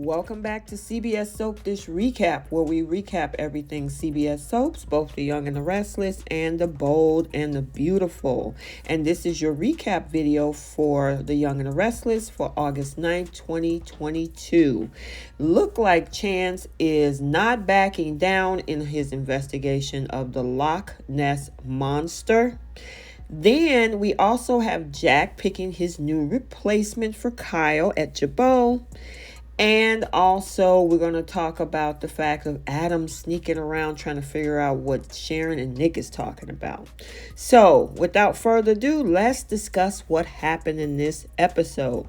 Welcome back to CBS Soap Dish Recap, where we recap everything CBS Soaps, both The Young and the Restless and The Bold and the Beautiful. And this is your recap video for The Young and the Restless for August 9th, 2022. Look like Chance is not backing down in his investigation of the Loch Ness Monster. Then we also have Jack picking his new replacement for Kyle at Jabot. And also, we're going to talk about the fact of Adam sneaking around trying to figure out what Sharon and Nick is talking about. So, without further ado, let's discuss what happened in this episode.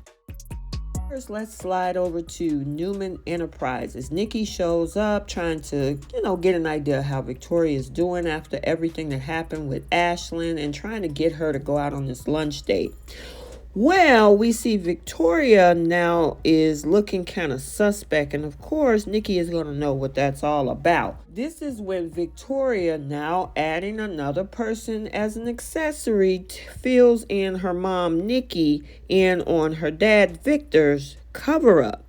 First, let's slide over to Newman Enterprises. Nikki shows up trying to, get an idea how Victoria is doing after everything that happened with Ashlyn and trying to get her to go out on this lunch date. Well, we see Victoria now is looking kind of suspect, and of course, Nikki is going to know what that's all about. This is when Victoria, now adding another person as an accessory, fills in her mom, Nikki, in on her dad, Victor's cover-up.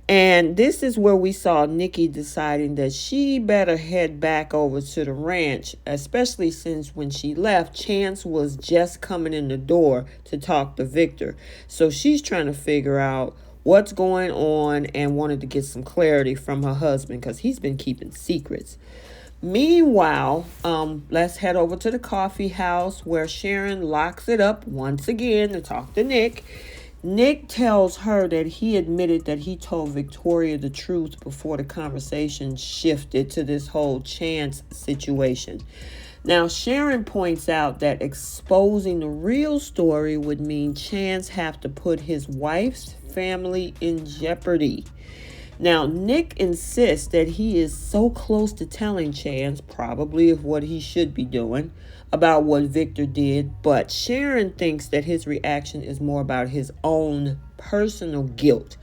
And this is where we saw Nikki deciding that she better head back over to the ranch, especially since when she left, Chance was just coming in the door to talk to Victor. So she's trying to figure out what's going on and wanted to get some clarity from her husband because he's been keeping secrets. Meanwhile, let's head over to the coffee house where Sharon locks it up once again to talk to Nick. Nick tells her that he admitted that he told Victoria the truth before the conversation shifted to this whole Chance situation. Now, Sharon points out that exposing the real story would mean Chance have to put his wife's family in jeopardy. Now, Nick insists that he is so close to telling Chance, probably of what he should be doing, about what Victor did, but Sharon thinks that his reaction is more about his own personal guilt,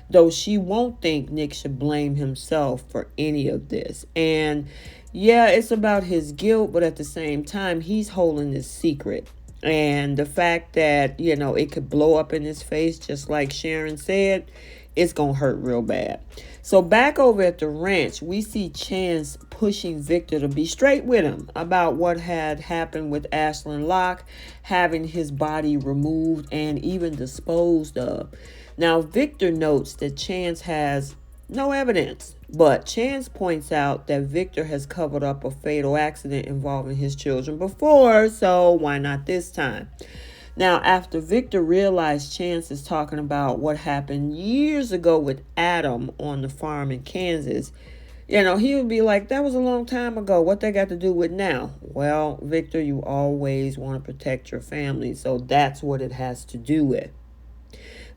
though she won't think Nick should blame himself for any of this. And yeah, it's about his guilt, but at the same time, he's holding this secret. And the fact that, it could blow up in his face, just like Sharon said, it's going to hurt real bad. So back over at the ranch, we see Chance pushing Victor to be straight with him about what had happened with Ashlyn Locke, having his body removed and even disposed of. Now, Victor notes that Chance has no evidence, but Chance points out that Victor has covered up a fatal accident involving his children before, so why not this time? Now, after Victor realized Chance is talking about what happened years ago with Adam on the farm in Kansas, he would be like, that was a long time ago. What they got to do with now? Well, Victor, you always want to protect your family, so that's what it has to do with.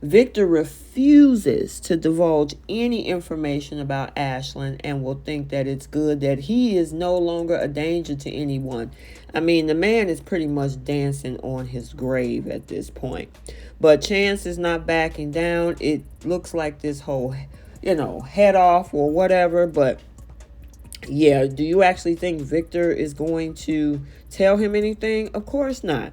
Victor refuses to divulge any information about Ashlyn and will think that it's good that he is no longer a danger to anyone. I mean, the man is pretty much dancing on his grave at this point. But Chance is not backing down. It looks like this whole, head off or whatever. But yeah, do you actually think Victor is going to tell him anything? Of course not.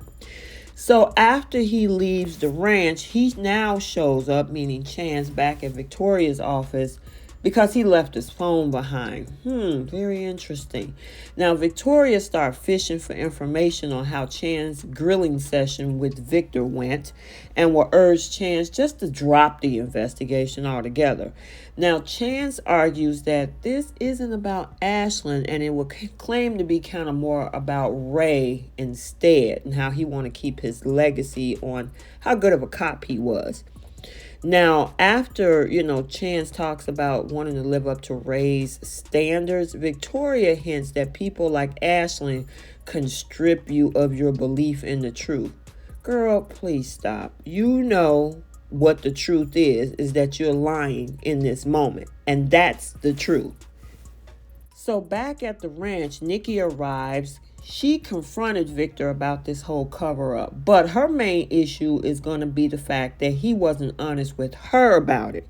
So after he leaves the ranch, he now shows up, meaning Chance, back at Victoria's office because he left his phone behind. Very interesting. Now, Victoria started fishing for information on how Chance's grilling session with Victor went and will urge Chance just to drop the investigation altogether. Now, Chance argues that this isn't about Ashlyn and it will claim to be kind of more about Ray instead and how he want to keep his legacy on how good of a cop he was. Now, after, Chance talks about wanting to live up to Ray's standards, Victoria hints that people like Ashlyn can strip you of your belief in the truth. Girl, please stop. You know what the truth is that you're lying in this moment. And that's the truth. So back at the ranch, Nikki arrives. She confronted Victor about this whole cover-up, but her main issue is going to be the fact that he wasn't honest with her about it.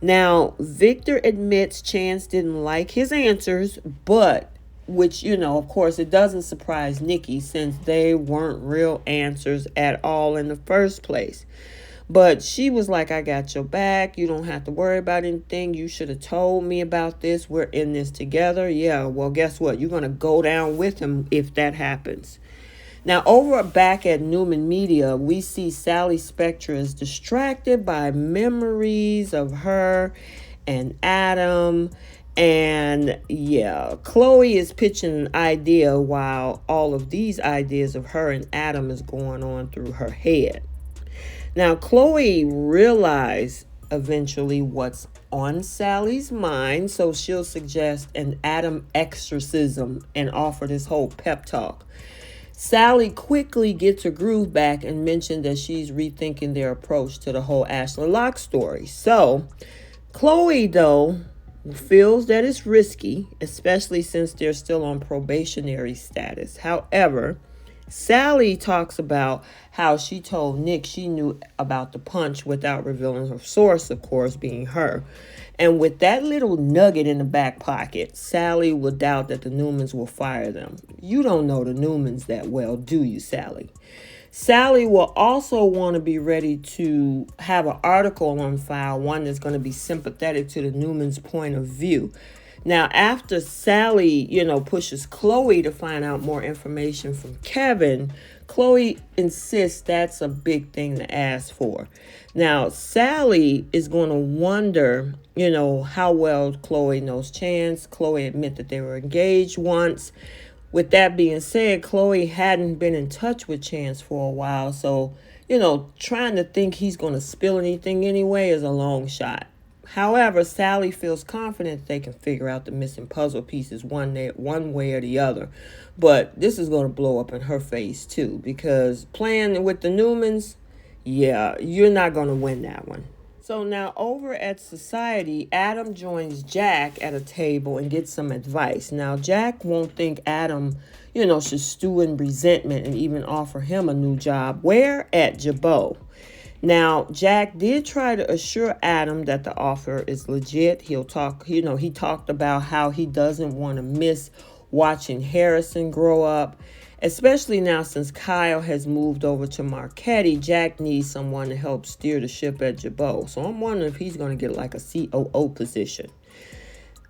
Now, Victor admits Chance didn't like his answers, but, which, of course, it doesn't surprise Nikki since they weren't real answers at all in the first place. But she was like, I got your back. You don't have to worry about anything. You should have told me about this. We're in this together. Yeah, well, guess what? You're going to go down with him if that happens. Now, over back at Newman Media, we see Sally Spectra is distracted by memories of her and Adam. And yeah, Chloe is pitching an idea while all of these ideas of her and Adam is going on through her head. Now, Chloe realized eventually what's on Sally's mind, so she'll suggest an Adam exorcism and offer this whole pep talk. Sally quickly gets her groove back and mentioned that she's rethinking their approach to the whole Ashley Locke story. So, Chloe, though, feels that it's risky, especially since they're still on probationary status. However, Sally talks about how she told Nick she knew about the punch without revealing her source, of course, being her. And with that little nugget in the back pocket, Sally will doubt that the Newmans will fire them. You don't know the Newmans that well, do you, Sally? Sally will also want to be ready to have an article on file, one that's going to be sympathetic to the Newmans' point of view. Now, after Sally, pushes Chloe to find out more information from Kevin, Chloe insists that's a big thing to ask for. Now, Sally is going to wonder, how well Chloe knows Chance. Chloe admit that they were engaged once. With that being said, Chloe hadn't been in touch with Chance for a while. So, trying to think he's going to spill anything anyway is a long shot. However, Sally feels confident they can figure out the missing puzzle pieces one way or the other. But this is going to blow up in her face, too, because playing with the Newmans, yeah, you're not going to win that one. So now over at Society, Adam joins Jack at a table and gets some advice. Now, Jack won't think Adam, should stew in resentment and even offer him a new job. Where? At Jabot. Now, Jack did try to assure Adam that the offer is legit. He talked about how he doesn't want to miss watching Harrison grow up, especially now since Kyle has moved over to Marquette. Jack needs someone to help steer the ship at Jabot. So I'm wondering if he's going to get like a COO position.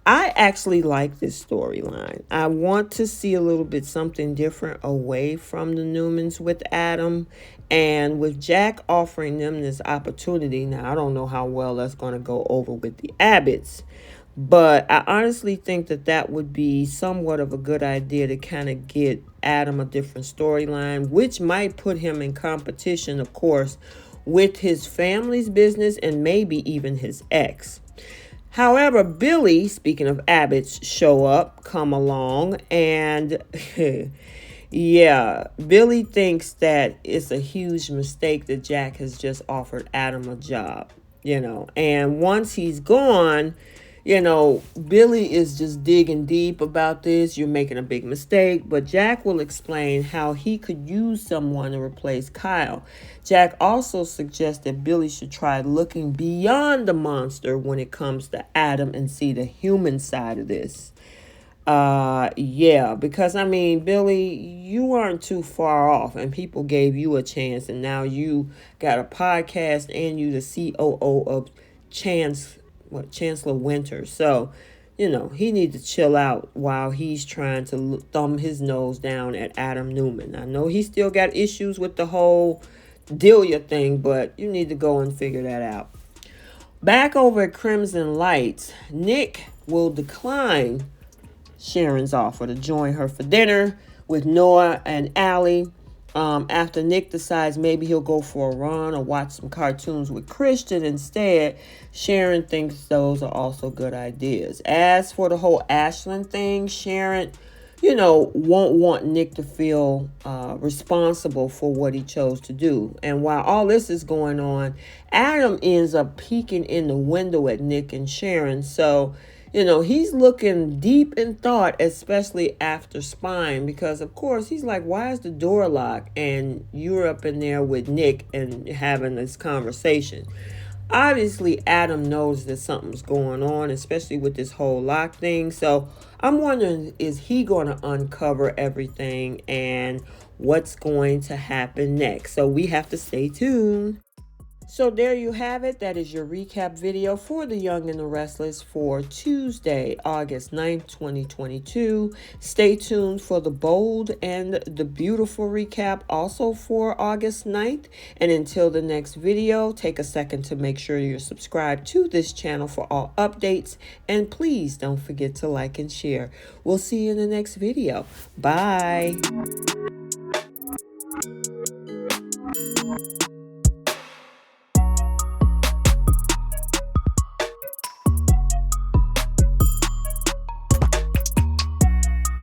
I actually like this storyline. I want to see a little bit something different away from the Newmans with Adam. And with Jack offering them this opportunity, now I don't know how well that's going to go over with the Abbotts, but I honestly think that would be somewhat of a good idea to kind of get Adam a different storyline, which might put him in competition, of course, with his family's business and maybe even his ex. However, Billy, speaking of Abbotts, come along, and yeah, Billy thinks that it's a huge mistake that Jack has just offered Adam a job, and once he's gone, Billy is just digging deep about this. You're making a big mistake, but Jack will explain how he could use someone to replace Kyle. Jack also suggests that Billy should try looking beyond the monster when it comes to Adam and see the human side of this. Because Billy, you weren't too far off and people gave you a chance, and now you got a podcast and you the COO of Chancellor Winter. So, he needs to chill out while he's trying to thumb his nose down at Adam Newman. I know he still got issues with the whole Delia thing, but you need to go and figure that out. Back over at Crimson Lights, Nick will decline Sharon's offer to join her for dinner with Noah and Allie. After Nick decides maybe he'll go for a run or watch some cartoons with Christian instead, Sharon thinks those are also good ideas. As for the whole Ashland thing, Sharon, won't want Nick to feel responsible for what he chose to do. And while all this is going on, Adam ends up peeking in the window at Nick and Sharon. So, he's looking deep in thought, especially after Spine, because, of course, he's like, why is the door locked? And you're up in there with Nick and having this conversation. Obviously, Adam knows that something's going on, especially with this whole lock thing. So I'm wondering, is he going to uncover everything and what's going to happen next? So we have to stay tuned. So there you have it. That is your recap video for The Young and the Restless for Tuesday, August 9th, 2022. Stay tuned for the bold and the beautiful recap also for August 9th. And until the next video, take a second to make sure you're subscribed to this channel for all updates. And please don't forget to like and share. We'll see you in the next video. Bye.